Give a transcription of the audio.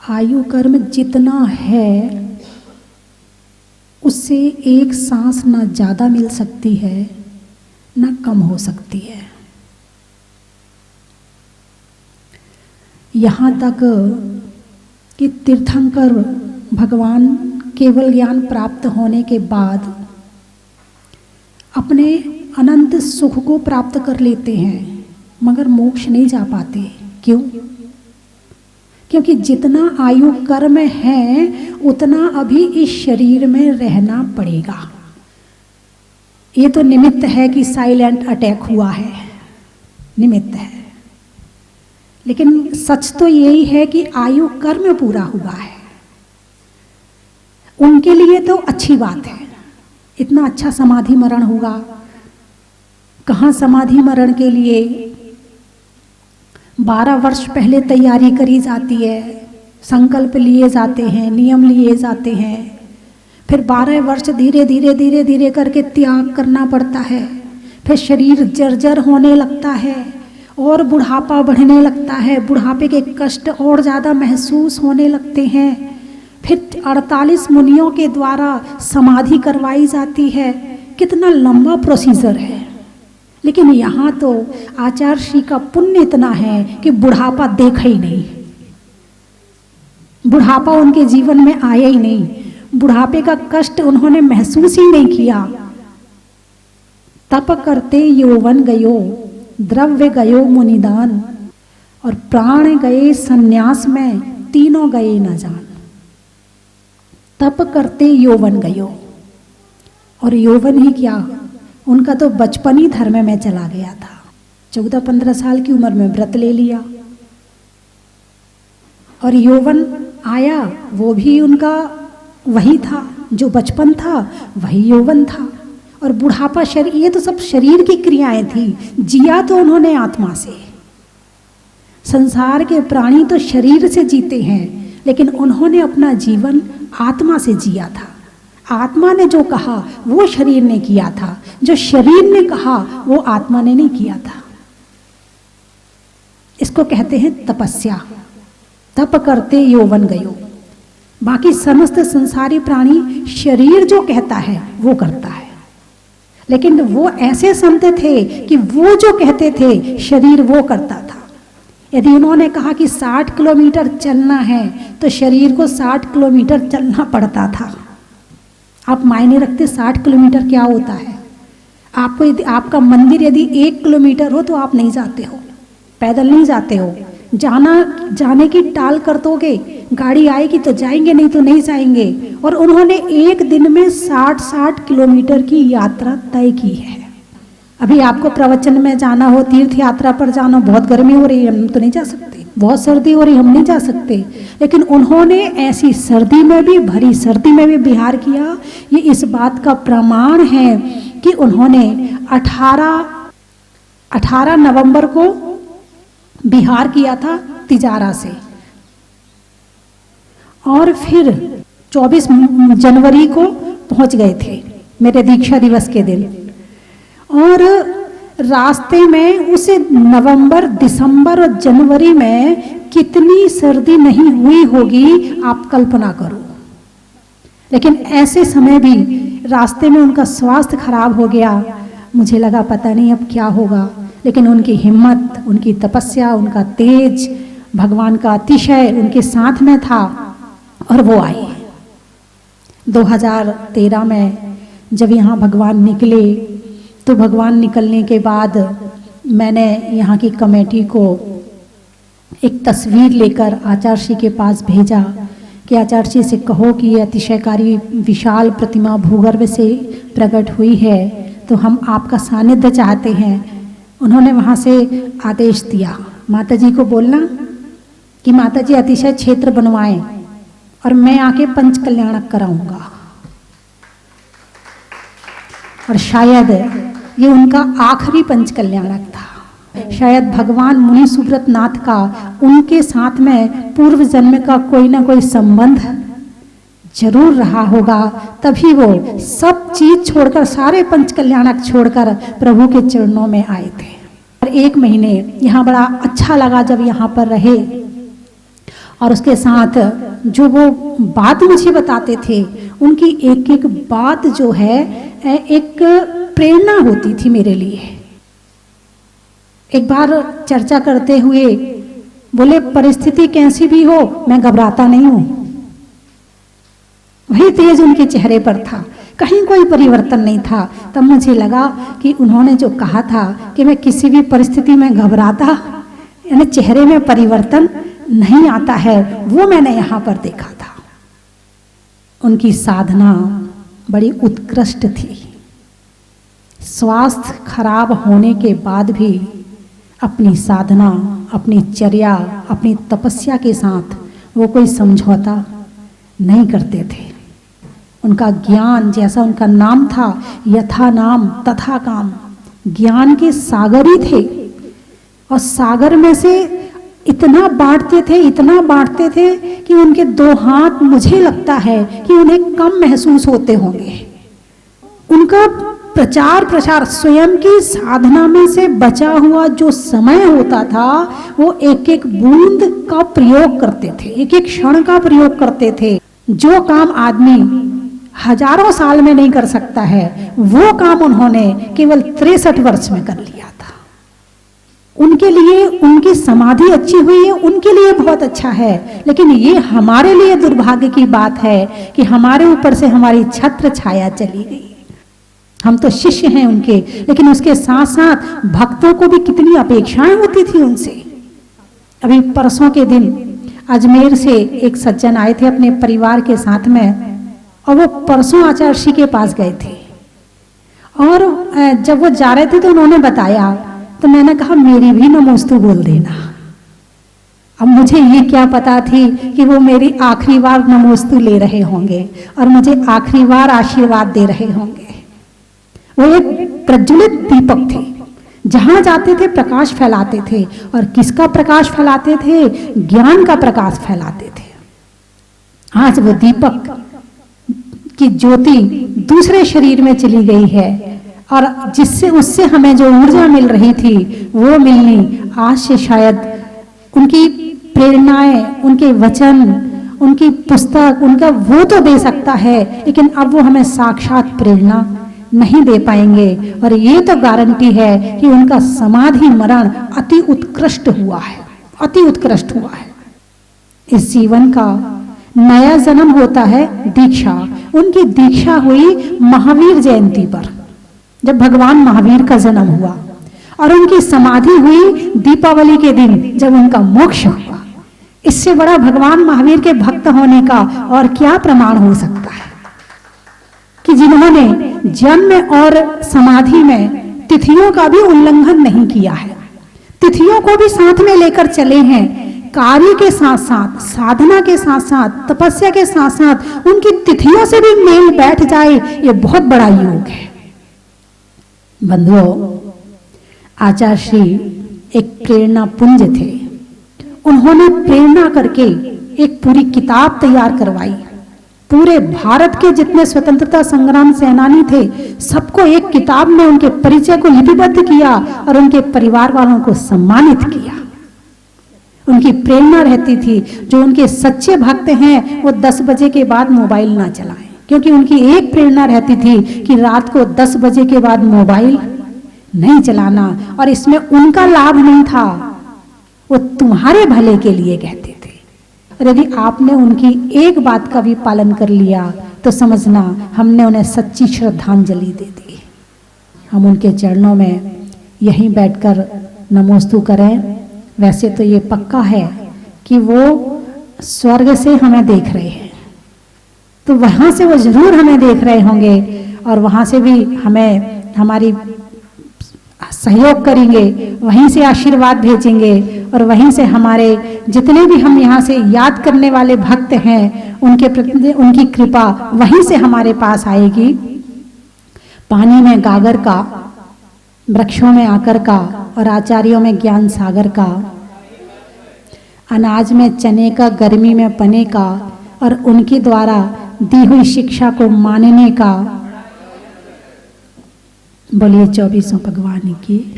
आयु कर्म जितना है उससे एक सांस ना ज़्यादा मिल सकती है ना कम हो सकती है। यहाँ तक कि तीर्थंकर भगवान केवल ज्ञान प्राप्त होने के बाद अपने अनंत सुख को प्राप्त कर लेते हैं मगर मोक्ष नहीं जा पाते। क्यों? क्योंकि जितना आयु कर्म है उतना अभी इस शरीर में रहना पड़ेगा। ये तो निमित्त है कि साइलेंट अटैक हुआ है, निमित्त है, लेकिन सच तो यही है कि आयु कर्म पूरा हुआ है। उनके लिए तो अच्छी बात है, इतना अच्छा समाधि मरण होगा। कहाँ समाधि मरण के लिए 12 वर्ष पहले तैयारी करी जाती है, संकल्प लिए जाते हैं, नियम लिए जाते हैं, फिर 12 वर्ष धीरे धीरे धीरे धीरे करके त्याग करना पड़ता है, फिर शरीर जर्जर होने लगता है और बुढ़ापा बढ़ने लगता है, बुढ़ापे के कष्ट और ज़्यादा महसूस होने लगते हैं। फिर 48 मुनियों के द्वारा समाधि करवाई जाती है। कितना लंबा प्रोसीजर है। लेकिन यहाँ तो आचार्य श्री का पुण्य इतना है कि बुढ़ापा देखा ही नहीं, बुढ़ापा उनके जीवन में आया ही नहीं, बुढ़ापे का कष्ट उन्होंने महसूस ही नहीं किया। तप करते यौवन गयो, द्रव्य गयो मुनिदान, और प्राण गए संन्यास में, तीनों गए न जान। तप करते यौवन गयो, और यौवन ही क्या, उनका तो बचपन ही धर्म में चला गया था। 14-15 साल की उम्र में व्रत ले लिया और यौवन आया, वो भी उनका वही था, जो बचपन था वही यौवन था। और बुढ़ापा शरीर, ये तो सब शरीर की क्रियाएं थी। जिया तो उन्होंने आत्मा से। संसार के प्राणी तो शरीर से जीते हैं, लेकिन उन्होंने अपना जीवन आत्मा से जिया था। आत्मा ने जो कहा वो शरीर ने किया था, जो शरीर ने कहा वो आत्मा ने नहीं किया था। इसको कहते हैं तपस्या। तप करते यौवन गयो। बाकी समस्त संसारी प्राणी शरीर जो कहता है वो करता है, लेकिन वो ऐसे संत थे कि वो जो कहते थे शरीर वो करता था। यदि उन्होंने कहा कि 60 किलोमीटर चलना है तो शरीर को 60 किलोमीटर चलना पड़ता था। आप मायने रखते 60 किलोमीटर क्या होता है? आपको यदि आपका मंदिर यदि 1 किलोमीटर हो तो आप नहीं जाते हो, पैदल नहीं जाते हो। जाने की टाल कर दोगे, गाड़ी आएगी तो जाएंगे, नहीं तो नहीं जाएंगे। और उन्होंने एक दिन में 60 किलोमीटर की यात्रा तय की है। अभी आपको प्रवचन में जाना हो, तीर्थ यात्रा पर जाना, बहुत गर्मी हो रही है, हम तो नहीं जा सकते, बहुत सर्दी हो रही, हम नहीं जा सकते, लेकिन उन्होंने ऐसी सर्दी में भी, भरी सर्दी में भी विहार किया। ये इस बात का प्रमाण है कि उन्होंने 18 नवंबर को विहार किया था तिजारा से, और फिर 24 जनवरी को पहुंच गए थे मेरे दीक्षा दिवस के दिन। और रास्ते में उसे नवंबर, दिसंबर और जनवरी में कितनी सर्दी नहीं हुई होगी आप कल्पना करो। लेकिन ऐसे समय भी रास्ते में उनका स्वास्थ्य खराब हो गया। मुझे लगा पता नहीं अब क्या होगा, लेकिन उनकी हिम्मत, उनकी तपस्या, उनका तेज, भगवान का अतिशय उनके साथ में था और वो आए। 2013 में जब यहाँ भगवान निकले तो भगवान निकलने के बाद मैंने यहाँ की कमेटी को एक तस्वीर लेकर आचार्य श्री के पास भेजा कि आचार्य जी से कहो कि ये अतिशयकारी विशाल प्रतिमा भूगर्भ से प्रकट हुई है, तो हम आपका सानिध्य चाहते हैं। उन्होंने वहाँ से आदेश दिया माता जी को बोलना कि माता जी अतिशय क्षेत्र बनवाएं और मैं आके पंच कल्याणक कराऊंगा। और शायद ये उनका आखिरी पंच कल्याणक था। शायद भगवान मुनि सुब्रत नाथ का उनके साथ में पूर्व जन्म का कोई ना कोई संबंध जरूर रहा होगा, तभी वो सब चीज छोड़कर, सारे पंच कल्याणक छोड़कर प्रभु के चरणों में आए थे। और 1 महीने यहाँ बड़ा अच्छा लगा जब यहाँ पर रहे। और उसके साथ जो वो बात मुझे बताते थे, उनकी एक एक बात जो है एक प्रेरणा होती थी मेरे लिए। एक बार चर्चा करते हुए बोले, परिस्थिति कैसी भी हो मैं घबराता नहीं हूं। वही तेज उनके चेहरे पर था, कहीं कोई परिवर्तन नहीं था। तब मुझे लगा कि उन्होंने जो कहा था कि मैं किसी भी परिस्थिति में घबराता, यानी चेहरे में परिवर्तन नहीं आता है, वो मैंने यहाँ पर देखा था। उनकी साधना बड़ी उत्कृष्ट थी। स्वास्थ्य खराब होने के बाद भी अपनी साधना, अपनी चर्या, अपनी तपस्या के साथ वो कोई समझौता नहीं करते थे। उनका ज्ञान, जैसा उनका नाम था, यथा नाम तथा काम, ज्ञान के सागर ही थे। और सागर में से इतना बांटते थे, इतना बांटते थे कि उनके 2 हाथ मुझे लगता है कि उन्हें कम महसूस होते होंगे। उनका प्रचार प्रसार, स्वयं की साधना में से बचा हुआ जो समय होता था, वो एक एक बूंद का प्रयोग करते थे, एक एक क्षण का प्रयोग करते थे। जो काम आदमी हजारों साल में नहीं कर सकता है, वो काम उन्होंने केवल 63 वर्ष में कर लिया था। उनके लिए उनकी समाधि अच्छी हुई है, उनके लिए बहुत अच्छा है, लेकिन ये हमारे लिए दुर्भाग्य की बात है कि हमारे ऊपर से हमारी छत्र छाया चली गई। हम तो शिष्य हैं उनके, लेकिन उसके साथ साथ भक्तों को भी कितनी अपेक्षाएं होती थी उनसे। अभी परसों के दिन अजमेर से एक सज्जन आए थे अपने परिवार के साथ में, और वो परसों आचार्य श्री के पास गए थे। और जब वो जा रहे थे तो उन्होंने बताया, तो मैंने कहा मेरी भी नमोस्तु बोल देना। अब मुझे ये क्या पता थी कि वो मेरी आखिरी बार नमोस्तु ले रहे होंगे और मुझे आखिरी बार आशीर्वाद दे रहे होंगे। वो एक प्रज्वलित दीपक थे, जहां जाते थे प्रकाश फैलाते थे। और किसका प्रकाश फैलाते थे? ज्ञान का प्रकाश फैलाते थे। आज वो दीपक की ज्योति दूसरे शरीर में चली गई है, और जिससे उससे हमें जो ऊर्जा मिल रही थी वो मिलनी आज से शायद उनकी प्रेरणाएं, उनके वचन, उनकी पुस्तक, उनका वो तो दे सकता है, लेकिन अब वो हमें साक्षात प्रेरणा नहीं दे पाएंगे। और ये तो गारंटी है कि उनका समाधि मरण अति उत्कृष्ट हुआ है, अति उत्कृष्ट हुआ है। इस जीवन का नया जन्म होता है दीक्षा। उनकी दीक्षा हुई महावीर जयंती पर, जब भगवान महावीर का जन्म हुआ, और उनकी समाधि हुई दीपावली के दिन जब उनका मोक्ष हुआ। इससे बड़ा भगवान महावीर के भक्त होने का और क्या प्रमाण हो सकता है कि जिन्होंने जन्म और समाधि में तिथियों का भी उल्लंघन नहीं किया है, तिथियों को भी साथ में लेकर चले हैं। कार्य के साथ साथ, साधना के साथ साथ, तपस्या के साथ साथ उनकी तिथियों से भी मेल बैठ जाए, ये बहुत बड़ा योग है। बंधुओं, आचार्य श्री एक प्रेरणा पुंज थे। उन्होंने प्रेरणा करके एक पूरी किताब तैयार करवाई। पूरे भारत के जितने स्वतंत्रता संग्राम सेनानी थे, सबको एक किताब में उनके परिचय को लिपिबद्ध किया और उनके परिवार वालों को सम्मानित किया। उनकी प्रेरणा रहती थी, जो उनके सच्चे भक्त हैं वो 10 बजे के बाद मोबाइल ना चलाएं, क्योंकि उनकी एक प्रेरणा रहती थी कि रात को 10 बजे के बाद मोबाइल नहीं चलाना। और इसमें उनका लाभ नहीं था, वो तुम्हारे भले के लिए कहते थे। और यदि आपने उनकी एक बात का भी पालन कर लिया तो समझना हमने उन्हें सच्ची श्रद्धांजलि दे दी। हम उनके चरणों में यहीं बैठकर नमोस्तु करें। वैसे तो ये पक्का है कि वो स्वर्ग से हमें देख रहे हैं, तो वहां से वो जरूर हमें देख रहे होंगे, और वहां से भी हमें हमारी सहयोग करेंगे, वहीं से आशीर्वाद भेजेंगे, और वहीं से हमारे जितने भी हम यहाँ से याद करने वाले भक्त हैं उनके प्रति उनकी कृपा वहीं से हमारे पास आएगी। पानी में गागर का, वृक्षों में आकर का, और आचार्यों में ज्ञान सागर का, अनाज में चने का, गर्मी में पने का, और उनके द्वारा दी हुई शिक्षा को मानने का। बोलिए 24 भगवान की।